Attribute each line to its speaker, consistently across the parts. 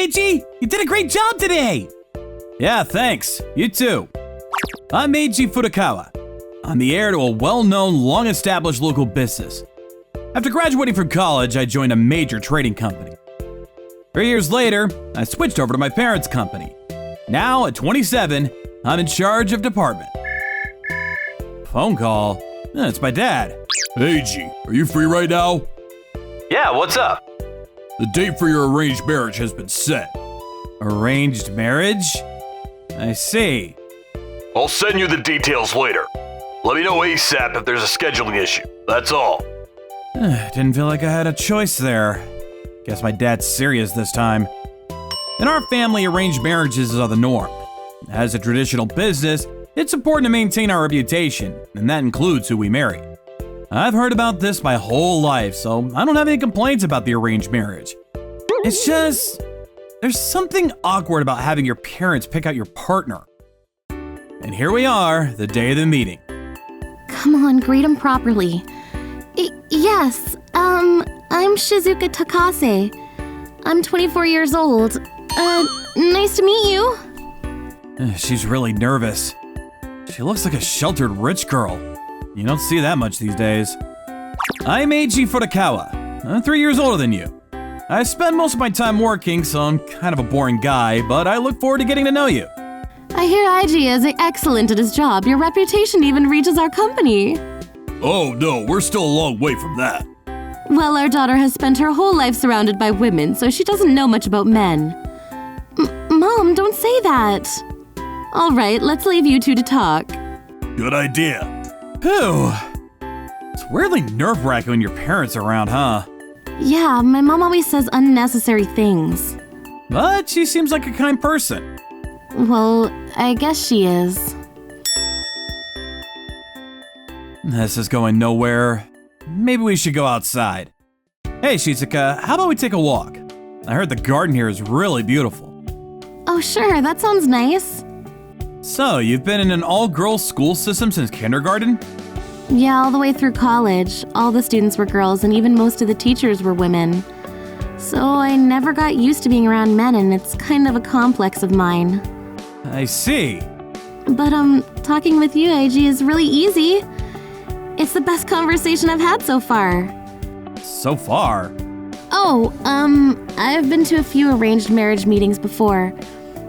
Speaker 1: Eiji! You did a great job today! Yeah, thanks. You too. I'm Eiji Furukawa. I'm the heir to a well-known, long-established local business. After graduating from college, I joined a major trading company. 3 years later, I switched over to my parents' company. Now, at 27, I'm in charge of department. Phone call? It's my dad.
Speaker 2: Eiji, are you free right now?
Speaker 1: Yeah, what's up?
Speaker 2: The date for your arranged marriage has been set.
Speaker 1: Arranged marriage? I see.
Speaker 2: I'll send you the details later. Let me know ASAP if there's a scheduling issue. That's all.
Speaker 1: Didn't feel like I had a choice there. Guess my dad's serious this time. In our family, arranged marriages are the norm. As a traditional business, it's important to maintain our reputation, and that includes who we marry. I've heard about this my whole life, so I don't have any complaints about the arranged marriage. It's just, there's something awkward about having your parents pick out your partner. And here we are, the day of the meeting.
Speaker 3: Come on, greet him properly. Yes, I'm Shizuka Takase. I'm 24 years old. Nice to meet you.
Speaker 1: She's really nervous. She looks like a sheltered rich girl. You don't see that much these days. I'm Eiji Furukawa. I'm 3 years older than you. I spend most of my time working, so I'm kind of a boring guy, but I look forward to getting to know you.
Speaker 3: I hear Eiji is excellent at his job. Your reputation even reaches our company.
Speaker 2: Oh no, we're still a long way from that.
Speaker 3: Well, our daughter has spent her whole life surrounded by women, so she doesn't know much about men. Mom, don't say that. All right, let's leave you two to talk.
Speaker 2: Good idea.
Speaker 1: Phew. It's weirdly nerve-wracking when your parents are around, huh?
Speaker 3: Yeah, my mom always says unnecessary things.
Speaker 1: But she seems like a kind person.
Speaker 3: Well, I guess she is.
Speaker 1: This is going nowhere. Maybe we should go outside. Hey, Shizuka, how about we take a walk? I heard the garden here is really beautiful.
Speaker 3: Oh, sure, that sounds nice.
Speaker 1: So, you've been in an all-girls school system since kindergarten?
Speaker 3: Yeah, all the way through college. All the students were girls, and even most of the teachers were women. So I never got used to being around men, and it's kind of a complex of mine.
Speaker 1: I see.
Speaker 3: But, talking with you, Eiji, is really easy. It's the best conversation I've had so far.
Speaker 1: So far?
Speaker 3: Oh, I've been to a few arranged marriage meetings before,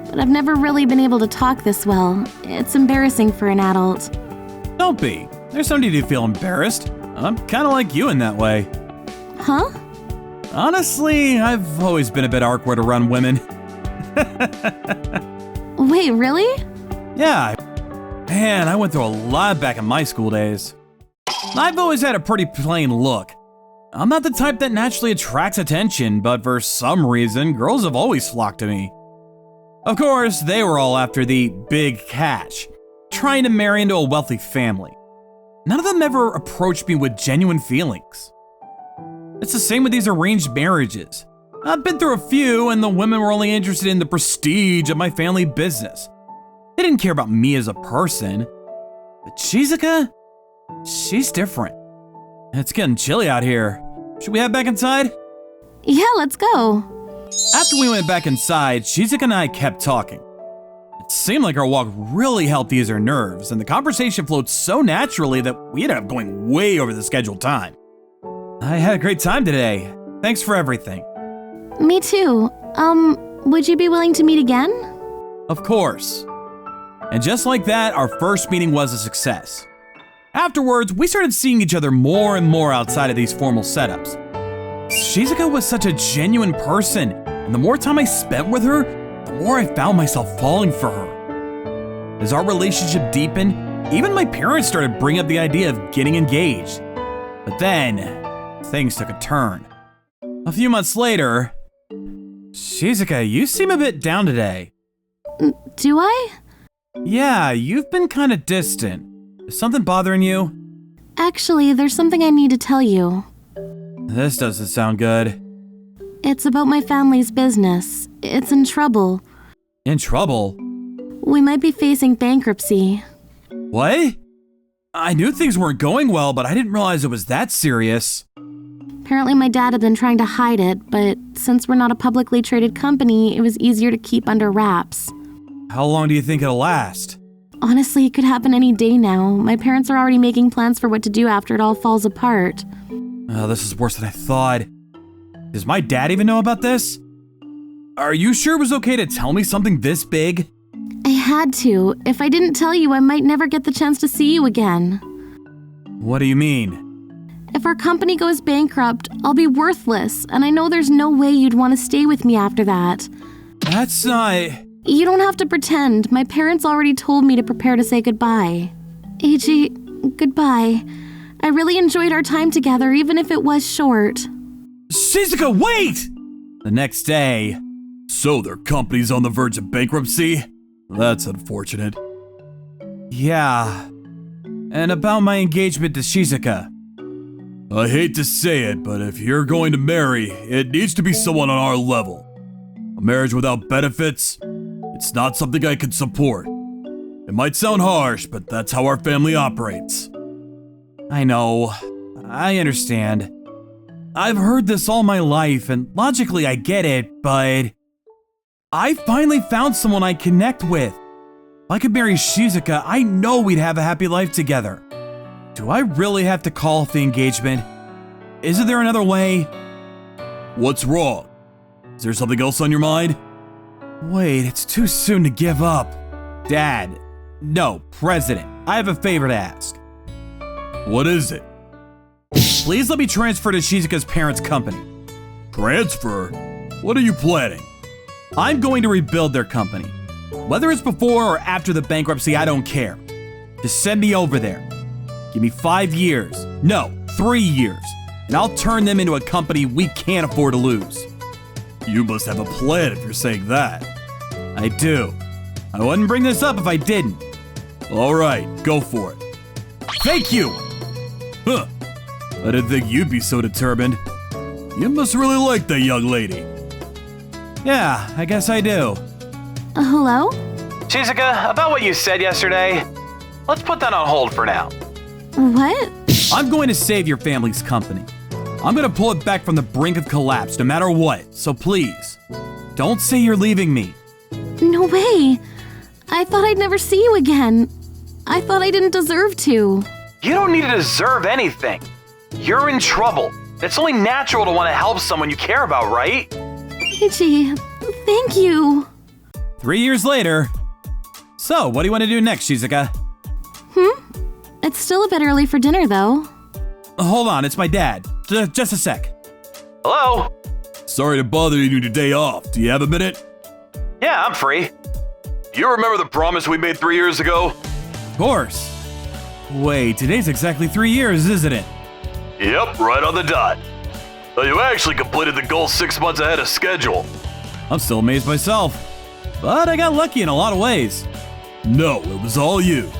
Speaker 3: but I've never really been able to talk this well. It's embarrassing for an adult.
Speaker 1: Don't be. There's no need to feel embarrassed. I'm kind of like you in that way.
Speaker 3: Huh?
Speaker 1: Honestly, I've always been a bit awkward around women.
Speaker 3: Wait, really?
Speaker 1: Yeah. Man, I went through a lot back in my school days. I've always had a pretty plain look. I'm not the type that naturally attracts attention, but for some reason, girls have always flocked to me. Of course, they were all after the big catch, trying to marry into a wealthy family. None of them ever approached me with genuine feelings. It's the same with these arranged marriages. I've been through a few, and the women were only interested in the prestige of my family business. They didn't care about me as a person. But Shizuka? She's different. It's getting chilly out here. Should we head back inside?
Speaker 3: Yeah, let's go.
Speaker 1: After we went back inside, Shizuka and I kept talking. It seemed like our walk really helped ease her nerves, and the conversation flowed so naturally that we ended up going way over the scheduled time. I had a great time today. Thanks for everything.
Speaker 3: Me too. Would you be willing to meet again?
Speaker 1: Of course. And just like that, our first meeting was a success. Afterwards, we started seeing each other more and more outside of these formal setups. Shizuka was such a genuine person, and the more time I spent with her, the more I found myself falling for her. As our relationship deepened, even my parents started bringing up the idea of getting engaged. But then, things took a turn. A few months later, Shizuka, you seem a bit down today.
Speaker 3: Do I?
Speaker 1: Yeah, you've been kind of distant. Is something bothering you?
Speaker 3: Actually, there's something I need to tell you.
Speaker 1: This doesn't sound good.
Speaker 3: It's about my family's business. It's in trouble.
Speaker 1: In trouble?
Speaker 3: We might be facing bankruptcy.
Speaker 1: What? I knew things weren't going well, but I didn't realize it was that serious.
Speaker 3: Apparently my dad had been trying to hide it, but since we're not a publicly traded company, it was easier to keep under wraps.
Speaker 1: How long do you think it'll last?
Speaker 3: Honestly, it could happen any day now. My parents are already making plans for what to do after it all falls apart.
Speaker 1: Oh, this is worse than I thought. Does my dad even know about this? Are you sure it was okay to tell me something this big?
Speaker 3: I had to. If I didn't tell you, I might never get the chance to see you again.
Speaker 1: What do you mean?
Speaker 3: If our company goes bankrupt, I'll be worthless, and I know there's no way you'd want to stay with me after that.
Speaker 1: That's not...
Speaker 3: You don't have to pretend. My parents already told me to prepare to say goodbye. Eiji, goodbye. I really enjoyed our time together, even if it was short.
Speaker 1: Shizuka, wait! The next day... So their company's on the verge of bankruptcy? That's unfortunate. Yeah. And about my engagement to Shizuka. I hate to say it, but if you're going to marry, it needs to be someone on our level. A marriage without benefits? It's not something I can support. It might sound harsh, but that's how our family operates. I know. I understand. I've heard this all my life, and logically I get it, but... I finally found someone I connect with. If I could marry Shizuka, I know we'd have a happy life together. Do I really have to call off the engagement? Isn't there another way? What's wrong? Is there something else on your mind? Wait, it's too soon to give up. Dad. No, President. I have a favor to ask. What is it? Please let me transfer to Shizuka's parents' company. Transfer? What are you planning? I'm going to rebuild their company. Whether it's before or after the bankruptcy, I don't care. Just send me over there. Give me 5 years. No, 3 years. And I'll turn them into a company we can't afford to lose. You must have a plan if you're saying that. I do. I wouldn't bring this up if I didn't. All right, go for it. Thank you! Huh. I didn't think you'd be so determined. You must really like that young lady. Yeah, I guess I do.
Speaker 3: Hello?
Speaker 4: Shizuka, about what you said yesterday, let's put that on hold for now.
Speaker 3: What?
Speaker 1: I'm going to save your family's company. I'm going to pull it back from the brink of collapse no matter what, so please, don't say you're leaving me.
Speaker 3: No way. I thought I'd never see you again. I thought I didn't deserve to.
Speaker 4: You don't need to deserve anything. You're in trouble. It's only natural to want to help someone you care about, right?
Speaker 3: Eiji, thank you.
Speaker 1: 3 years later. So, what do you want to do next, Shizuka?
Speaker 3: It's still a bit early for dinner, though.
Speaker 1: Hold on, it's my dad. Just a sec.
Speaker 4: Hello?
Speaker 2: Sorry to bother you your day off. Do you have a minute?
Speaker 4: Yeah, I'm free.
Speaker 2: You remember the promise we made 3 years ago?
Speaker 1: Of course. Wait, today's exactly 3 years, isn't it?
Speaker 2: Yep, right on the dot. You actually completed the goal 6 months ahead of schedule.
Speaker 1: I'm still amazed myself. But I got lucky in a lot of ways.
Speaker 2: No, it was all you.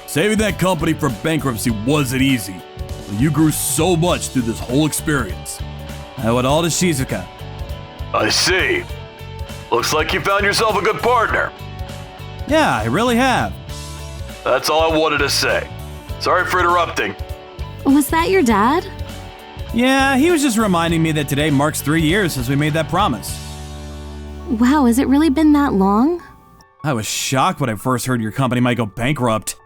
Speaker 2: Saving that company from bankruptcy wasn't easy. But you grew so much through this whole experience.
Speaker 1: I owe it all to Shizuka.
Speaker 2: I see. Looks like you found yourself a good partner.
Speaker 1: Yeah, I really have.
Speaker 2: That's all I wanted to say. Sorry for interrupting.
Speaker 3: Was that your dad?
Speaker 1: Yeah, he was just reminding me that today marks 3 years since we made that promise.
Speaker 3: Wow, has it really been that long?
Speaker 1: I was shocked when I first heard your company might go bankrupt.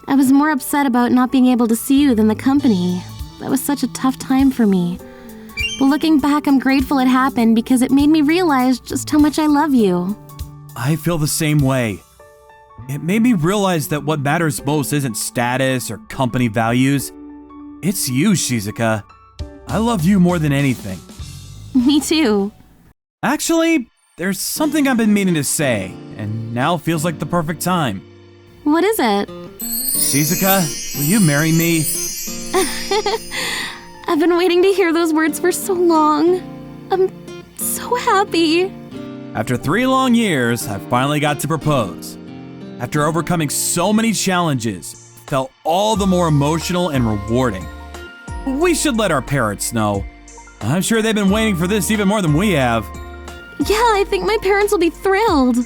Speaker 3: I was more upset about not being able to see you than the company. That was such a tough time for me. But looking back, I'm grateful it happened because it made me realize just how much I love you.
Speaker 1: I feel the same way. It made me realize that what matters most isn't status or company values. It's you, Shizuka. I love you more than anything.
Speaker 3: Me too.
Speaker 1: Actually, there's something I've been meaning to say, and now feels like the perfect time.
Speaker 3: What is it?
Speaker 1: Shizuka, will you marry me?
Speaker 3: I've been waiting to hear those words for so long. I'm so happy.
Speaker 1: After 3 long years, I finally got to propose. After overcoming so many challenges, it felt all the more emotional and rewarding. We should let our parents know. I'm sure they've been waiting for this even more than we have.
Speaker 3: Yeah, I think my parents will be thrilled.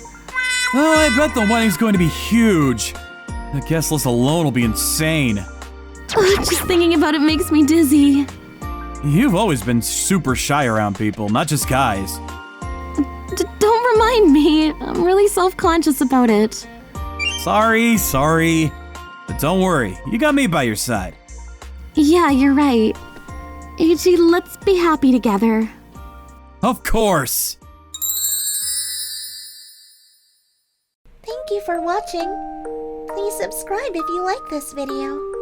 Speaker 1: Oh, I bet the wedding's going to be huge. The guest list alone will be insane.
Speaker 3: Ugh, just thinking about it makes me dizzy.
Speaker 1: You've always been super shy around people, not just guys.
Speaker 3: Don't remind me. I'm really self-conscious about it.
Speaker 1: Sorry. But don't worry, you got me by your side.
Speaker 3: Yeah, you're right. Eiji, let's be happy together.
Speaker 1: Of course!
Speaker 5: Thank you for watching. Please subscribe if you like this video.